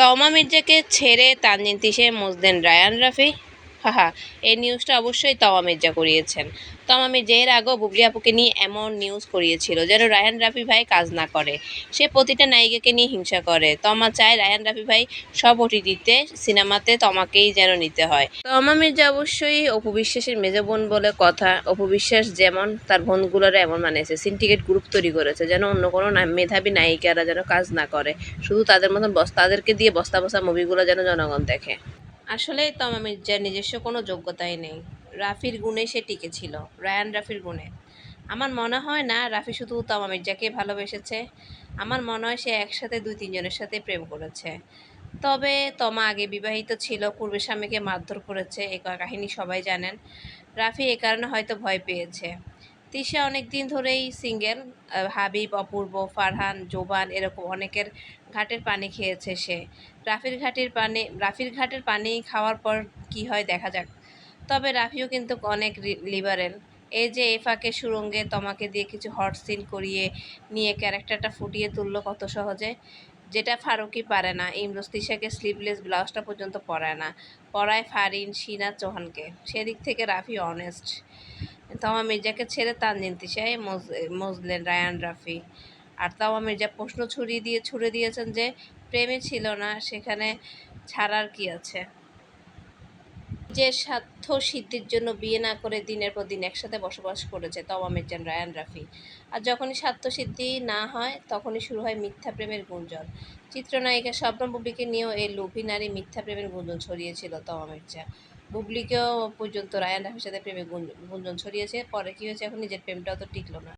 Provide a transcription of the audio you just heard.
তমা মির্জাকে ছেড়ে তানজিন তিশে মজলেন রায়ান রাফি। হাহা, এই নিউজটা অবশ্যই তমা মির্জা করিয়েছেন। তমা মির্জা এর আগেও বুবলি আপুকে নিয়ে এমন নিউজ করিয়েছিল যেন রায়ান রাফি ভাই কাজ না করে, সে প্রতিটা নায়িকাকে নিয়ে হিংসা করে। তমা চায় রায়ান রাফি ভাই সব ওটিটিতে সিনেমাতে তমাকেই যেন নিতে হয়। তমা মির্জা অবশ্যই অপু বিশ্বাসের মেজো বোন বলে কথা। অপু বিশ্বাস যেমন তার বোনগুলোরা এমন মানেছে, সিন্ডিকেট গ্রুপ তৈরি করেছে যেন অন্য কোনো মেধাবী নায়িকারা যেন কাজ না করে, শুধু তাদের মতন তাদেরকে দিয়ে বস্তা বস্তা মুভিগুলো যেন জনগণ দেখে। আসলে তমা মির্জার নিজস্ব কোনো যোগ্যতাই নেই, রাফির গুণে সে টিকে ছিল, রায়ান রাফির গুণে। আমার মনে হয় না রাফি শুধু তমা মির্জাকে ভালোবেসেছে, আমার মনে হয় সে একসাথে 2-3 জনের সাথে প্রেম করেছে। তবে তমা আগে বিবাহিত ছিল, পূর্বে স্বামীকে মারধর করেছে, এই কাহিনী সবাই জানেন। রাফি এ কারণে হয়তো ভয় পেয়েছে। তিশা অনেক দিন ধরেই সিঙ্গেল, হাবিব, অপূর্ব, ফারহান, জোবান এরকম অনেকের ঘাটের পানি খেয়েছে সে। রাফির ঘাটের পানি খাওয়ার পর কি হয় দেখা যাক। তবে রাফিও কিন্তু অনেক লিবারেল। এই যে এ ফাঁকে সুরঙ্গে তমাকে দিয়ে কিছু হট সিন করিয়ে নিয়ে ক্যারেক্টারটা ফুটিয়ে তুললো কত সহজে, যেটা ফারুকই পারে না। ইমরোজ তিশাকে স্লিভলেস ব্লাউজটা পর্যন্ত পরায় না, পরায় ফারিন, শিনা, চৌহানকে। সেদিক থেকে রাফি অনেস্ট। তমা মির্জাকে ছেড়ে তানজিন তিশায় মজলেন রায়ান রাফি। আর তমা মির্জা প্রশ্ন ছুড়ে দিয়েছেন যে প্রেমে ছিল না, সেখানে ছাড়ার কি আছে। যে স্বার্থ সিদ্ধির জন্য বিয়ে না করে দিনের পর দিন একসাথে বসবাস করেছে তমা মির্জা রায়ান রাফি, আর যখনই স্বার্থ সিদ্ধি না হয় তখনই শুরু হয় মিথ্যা প্রেমের গুঞ্জন। চিত্রনায়িকা শবনম বুবলিকে নিয়েও এই লোভী নারী মিথ্যা প্রেমের গুঞ্জন ছড়িয়েছিল তমা মির্জা। বুবলিকেও পর্যন্ত রায়ান রাফির সাথে প্রেমের গুঞ্জন ছড়িয়েছে, পরে কি হয়েছে এখন নিজের প্রেমটাও তো টিকলো না।